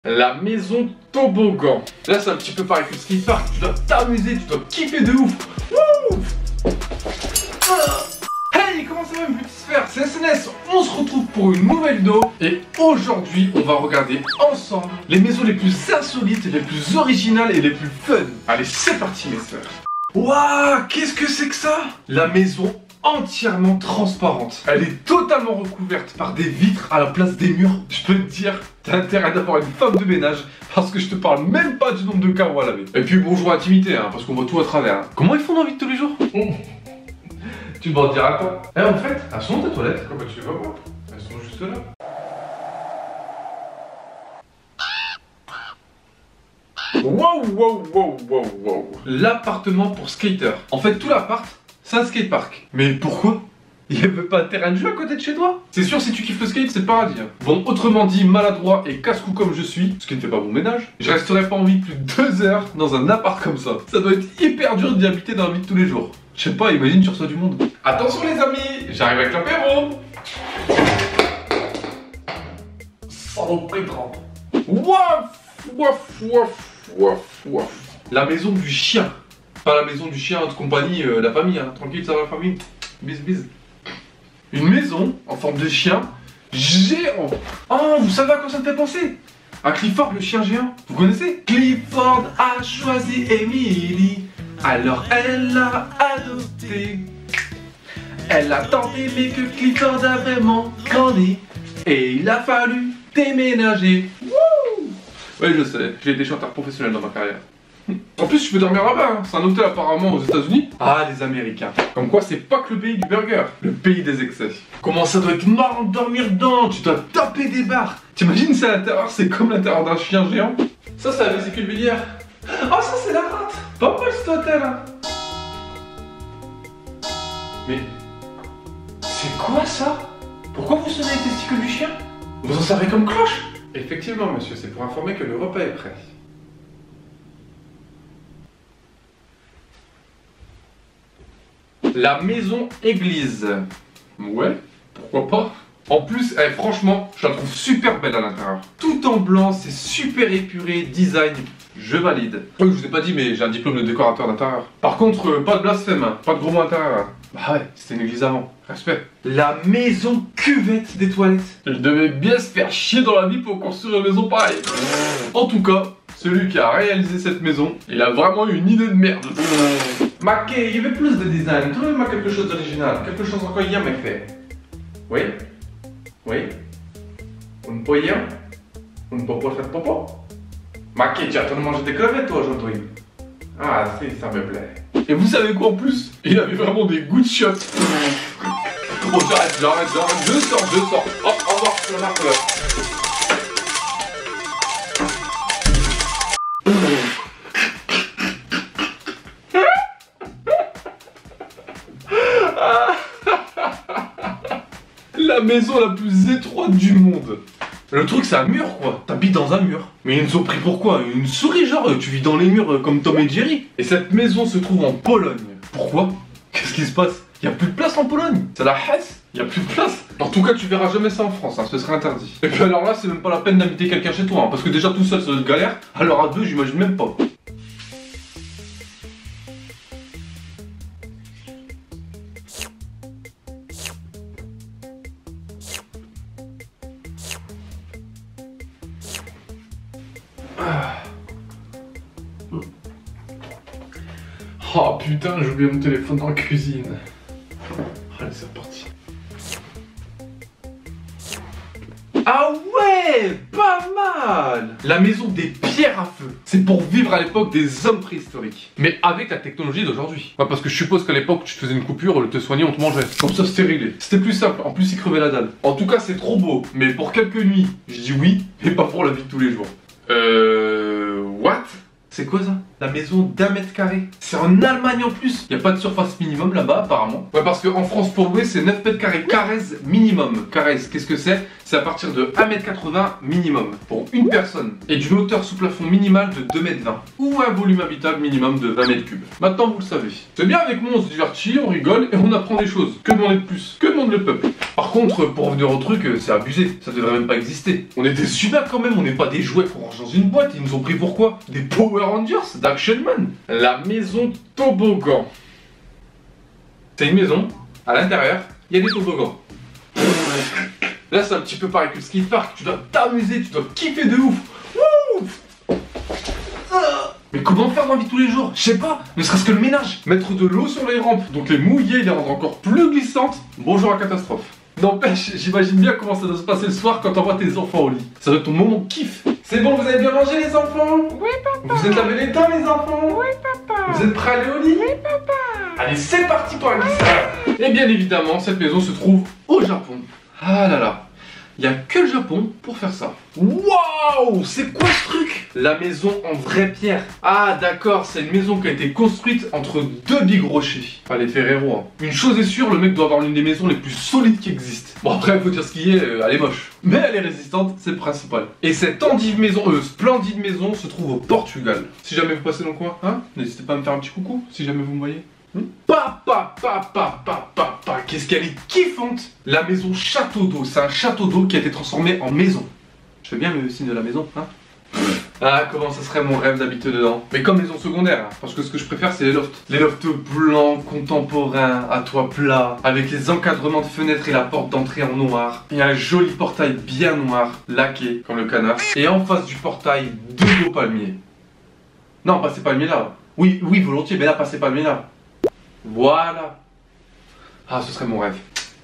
La maison toboggan. Là c'est un petit peu pareil que le skatepark. Tu dois t'amuser, tu dois kiffer de ouf. Wouh. Hey, comment ça va mes petites sphères? C'est SNS, on se retrouve pour une nouvelle vidéo. Et aujourd'hui on va regarder ensemble les maisons les plus insolites, les plus originales et les plus fun. Allez c'est parti mes sphères. Waouh, qu'est-ce que c'est que ça? La maison entièrement transparente. Elle est totalement recouverte par des vitres à la place des murs. Je peux te dire, t'as intérêt d'avoir une femme de ménage parce que je te parle même pas du nombre de carreaux à laver. Et puis bonjour intimité, hein, parce qu'on voit tout à travers. Hein. Comment ils font dans la vie de tous les jours? Tu me vas dire à quoi? Eh en fait, elles sont dans tes toilettes. Comment tu les vois pas? Elles sont juste là. Wow, wow, wow, wow, wow. L'appartement pour skater. En fait, tout l'appart, c'est un skatepark. Mais pourquoi? Il n'y avait pas un terrain de jeu à côté de chez toi? C'est sûr, si tu kiffes le skate, c'est le paradis. Hein. Bon, autrement dit, maladroit et casse-cou comme je suis, ce qui ne fait pas bon ménage, je resterai pas en vie plus de 2 heures dans un appart comme ça. Ça doit être hyper dur d'y habiter dans la vie de tous les jours. Je sais pas, imagine tu reçois du monde. Attention les amis, j'arrive avec l'apéro. Saloperie de rampe. Waf, waf, waf, waf, waf. La maison du chien. Pas la maison du chien de compagnie, la famille, hein. Tranquille, ça va la famille. Bis bis. Une maison en forme de chien géant. Oh, vous savez à quoi ça me fait penser? À Clifford, le chien géant. Vous connaissez? Clifford a choisi Emily, alors elle l'a adopté. Elle a tant aimé que Clifford a vraiment grandi. Et il a fallu déménager. Wouh! Oui, je sais, j'ai été chanteur professionnel dans ma carrière. En plus, je peux dormir là-bas, hein. C'est un hôtel apparemment aux États-Unis. Ah, les Américains. Comme quoi, c'est pas que le pays du burger, le pays des excès. Comment ça doit être marrant de dormir dedans? Tu dois taper des barres. T'imagines ça à l'intérieur, c'est comme l'intérieur d'un chien géant. Ça, c'est la vésicule biliaire. Oh, ça, c'est la rate. Pas mal cet hôtel, hein. Mais c'est quoi ça? Pourquoi vous sonnez les testicules du chien? Vous en servez comme cloche? Effectivement, monsieur, c'est pour informer que le repas est prêt. La maison église. Ouais, pourquoi pas. En plus, franchement, je la trouve super belle à l'intérieur. Tout en blanc, c'est super épuré, design, je valide. Je vous ai pas dit, mais j'ai un diplôme de décorateur d'intérieur. Par contre, pas de blasphème, hein. Pas de gros mots intérieur. Hein. Bah ouais, c'était une église avant. Respect. La maison cuvette des toilettes. Il devait bien se faire chier dans la vie pour construire une maison pareille. En tout cas, celui qui a réalisé cette maison, il a vraiment eu une idée de merde. Maquet, il y avait plus de design. Trouvez-moi quelque chose d'original. Quelque chose encore hier mais fait. Oui? Oui? Un poillant? Un popo fait popo? Maquet, tu as trop mangé des crevettes toi aujourd'hui? Ah si, ça me plaît. Et vous savez quoi en plus? Il avait vraiment des goûts de shot. Bon, j'arrête, je sors. Oh, au revoir, je la marque là. La maison la plus étroite du monde. Le truc c'est un mur quoi, t'habites dans un mur. Mais ils nous ont pris pour quoi? Une souris genre, tu vis dans les murs comme Tom et Jerry. Et cette maison se trouve en Pologne. Pourquoi? Qu'est-ce qui se passe? Y a plus de place en Pologne. C'est la Hesse. Y a plus de place. En tout cas tu verras jamais ça en France, hein, ce serait interdit. Et puis alors là c'est même pas la peine d'inviter quelqu'un chez toi, hein, parce que déjà tout seul ça doit être galère. Alors à deux j'imagine même pas. Oh putain, j'ai oublié mon téléphone dans la cuisine. Allez, c'est reparti. Ah ouais, pas mal. La maison des pierres à feu. C'est pour vivre à l'époque des hommes préhistoriques. Mais avec la technologie d'aujourd'hui. Ouais, parce que je suppose qu'à l'époque, tu te faisais une coupure, au lieu de te soigner, on te mangeait. Comme ça, c'était réglé. C'était plus simple. En plus, il crevait la dalle. En tout cas, c'est trop beau. Mais pour quelques nuits, je dis oui, mais pas pour la vie de tous les jours. What? C'est quoi ça? La maison d'1 m². C'est en Allemagne en plus. Il n'y a pas de surface minimum là-bas apparemment. Ouais, parce qu'en France pour louer c'est 9 m². Carrez minimum. Carrez, qu'est-ce que c'est? C'est à partir de 1 m80 minimum pour une personne. Et d'une hauteur sous plafond minimale de 2,20 m. Ou un volume habitable minimum de 20 m3. Maintenant vous le savez. C'est bien, avec moi on se divertit, on rigole et on apprend des choses. Que demander de plus? Que demande le peuple? Par contre, pour revenir au truc, c'est abusé. Ça devrait même pas exister. On est des humains quand même, on n'est pas des jouets qu'on range dans une boîte. Ils nous ont pris pour quoi? Des Power Rangers d'Action Man. La maison toboggan. C'est une maison, à l'intérieur, il y a des toboggans. Là c'est un petit peu pareil que le skatepark. Tu dois t'amuser, tu dois kiffer de ouf. Wouh! Mais comment faire dans la vie de tous les jours? Je sais pas, ne serait-ce que le ménage. Mettre de l'eau sur les rampes, donc les mouiller, les rendre encore plus glissantes. Bonjour à catastrophe. N'empêche, j'imagine bien comment ça doit se passer le soir quand t'envoies tes enfants au lit. Ça doit être ton moment kiff. C'est bon, vous avez bien mangé les enfants? Oui papa. Vous êtes lavé les dents les enfants? Oui papa. Vous êtes prêts à aller au lit? Oui papa. Allez, c'est parti pour la glissade. Et bien évidemment, cette maison se trouve au Japon. Ah là là. Il n'y a que le Japon pour faire ça. Waouh! C'est quoi ce truc? La maison en vraie pierre. Ah d'accord, c'est une maison qui a été construite entre deux big rochers. Pas les Ferrero, hein. Une chose est sûre, le mec doit avoir l'une des maisons les plus solides qui existent. Bon après, faut dire ce qui est, elle est moche. Mais elle est résistante, c'est le principal. Et cette splendide maison se trouve au Portugal. Si jamais vous passez dans le coin, hein, n'hésitez pas à me faire un petit coucou, si jamais vous me voyez. Papa, qu'est-ce qu'elle est kiffante! La maison Château d'eau, c'est un château d'eau qui a été transformé en maison. Je fais bien le signe de la maison, hein? Ah, comment ça serait mon rêve d'habiter dedans. Mais comme maison secondaire, hein, parce que ce que je préfère c'est les lofts. Les lofts blancs, contemporains, à toit plat, avec les encadrements de fenêtres et la porte d'entrée en noir. Il y a un joli portail bien noir, laqué, comme le canard. Et en face du portail, deux beaux palmiers. Non, pas ces palmiers là. Oui, volontiers, mais là, pas ces palmiers là. Voilà. Ah, ce serait mon rêve.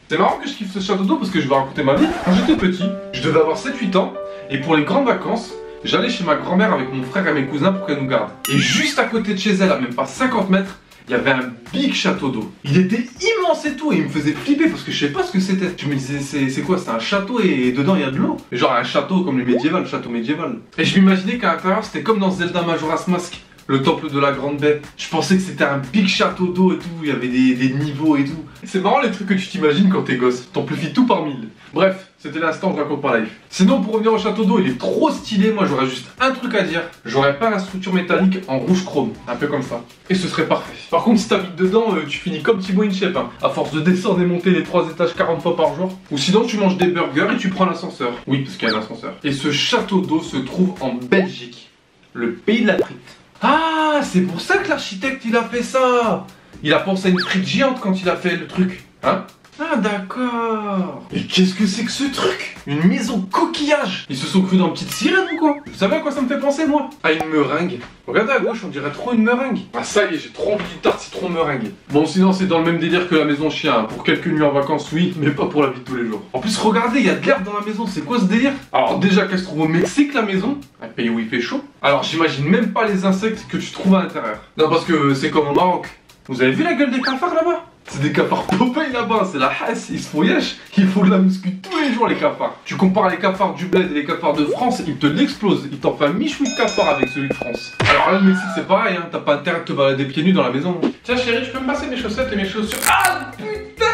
C'est marrant que je kiffe ce château d'eau parce que je vais raconter ma vie. Quand j'étais petit, je devais avoir 7-8 ans. Et pour les grandes vacances, j'allais chez ma grand-mère avec mon frère et mes cousins pour qu'elle nous garde. Et juste à côté de chez elle, à même pas 50 mètres, il y avait un big château d'eau. Il était immense et tout, et il me faisait flipper parce que je sais pas ce que c'était. Je me disais, c'est quoi? C'est un château et dedans il y a de l'eau. Genre un château comme les médiévals, château médiéval. Et je m'imaginais qu'à l'intérieur c'était comme dans Zelda Majora's Mask. Le temple de la Grande Baie. Je pensais que c'était un big château d'eau et tout, il y avait des niveaux et tout. C'est marrant les trucs que tu t'imagines quand t'es gosse. T'amplifies tout par 1000. Bref, c'était l'instant, je raconte pas live. Sinon, pour revenir au château d'eau, il est trop stylé. Moi, j'aurais juste un truc à dire. J'aurais pas la structure métallique en rouge chrome. Un peu comme ça. Et ce serait parfait. Par contre, si t'habites dedans, tu finis comme Thibaut InShape, hein, à force de descendre et monter les 3 étages 40 fois par jour. Ou sinon, tu manges des burgers et tu prends l'ascenseur. Oui, parce qu'il y a un ascenseur. Et ce château d'eau se trouve en Belgique. Le pays de la frite. Ah, c'est pour ça que l'architecte il a fait ça. Il a pensé à une frite géante quand il a fait le truc. Hein? Ah d'accord. Et qu'est-ce que c'est que ce truc? Une maison coquillage. Ils se sont crus dans une petite sirène ou quoi? Vous savez à quoi ça me fait penser moi? À une meringue. Regardez à gauche, on dirait trop une meringue. Ah ça y est, j'ai trop envie d'une tarte citron meringue. Bon sinon c'est dans le même délire que la maison chien. Pour quelques nuits en vacances oui, mais pas pour la vie de tous les jours. En plus regardez, il y a de l'herbe dans la maison, c'est quoi ce délire? Alors déjà qu'elle se trouve au Mexique la maison, un pays où il fait chaud. Alors j'imagine même pas les insectes que tu trouves à l'intérieur. Non parce que c'est comme au Maroc. Vous avez vu la gueule des cafards là-bas? C'est des cafards Popeye là-bas, c'est la hasse, ils se font yesh, ils font de la muscu tous les jours les cafards. Tu compares les cafards du bled et les cafards de France, ils te l'explosent, ils t'en font un michoui de cafard avec celui de France. Alors là le Mexique c'est pareil, hein, t'as pas intérêt de te balader pieds nus dans la maison. Tiens chérie, tu peux me passer mes chaussettes et mes chaussures? Ah putain!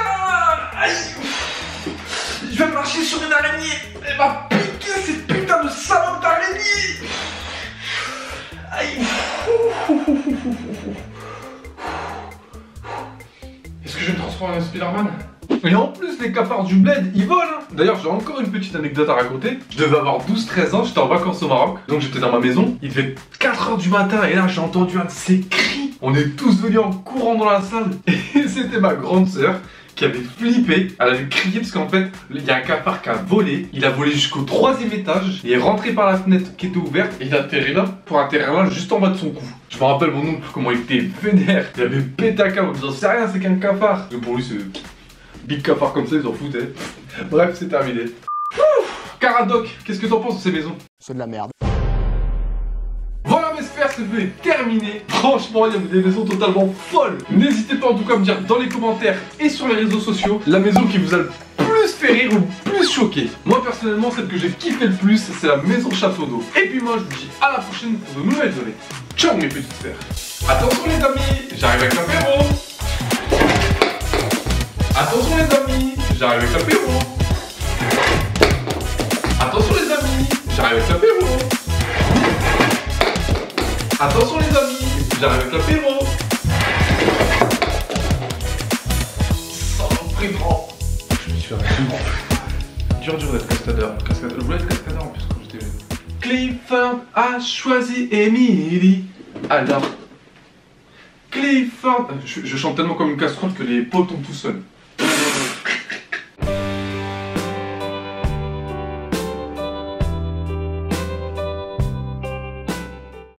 Aïe. Je vais marcher sur une araignée, elle m'a piqué cette putain de salope d'araignée. Aïe. Est-ce que je vais me transformer en Spider-Man? Et en plus, les cafards du bled, ils volent hein. D'ailleurs, j'ai encore une petite anecdote à raconter. Je devais avoir 12-13 ans, j'étais en vacances au Maroc. Donc j'étais dans ma maison, il devait être 4h du matin. Et là, j'ai entendu un de ces cris. On est tous venus en courant dans la salle. Et c'était ma grande sœur qui avait flippé. Elle avait crié parce qu'en fait, il y a un cafard qui a volé. Il a volé jusqu'au 3e étage. Il est rentré par la fenêtre qui était ouverte. Et il a atterri là, pour atterrir là, juste en bas de son cou. Je me rappelle mon oncle, comment il était vénère. Il avait pété un câble en disant, c'est rien, c'est qu'un cafard. Et pour lui, c'est big cafard comme ça, ils en foutaient. Bref, c'est terminé. Caradoc, qu'est-ce que t'en penses de ces maisons? C'est de la merde. Voilà mes sphères, c'est terminé. Franchement, il y a des maisons totalement folles. N'hésitez pas en tout cas à me dire dans les commentaires et sur les réseaux sociaux la maison qui vous a le plus plus fait rire ou plus choqué? Moi personnellement, celle que j'ai kiffé le plus, c'est la maison château d'eau. Et puis moi je vous dis à la prochaine pour de nouvelles données. Ciao mes petites sœurs. Attention les amis, j'arrive avec l'apéro. Attention les amis, j'arrive avec l'apéro. Attention les amis, j'arrive avec l'apéro. Attention les amis, j'arrive avec l'apéro. Saloperie grand. Je me suis vraiment dur d'être cascadeur. Je voulais être cascadeur en plus quand j'étais jeune. Clifford a choisi Emily. Alors Clifford... Je chante tellement comme une casserole que les pots tombent tout seuls.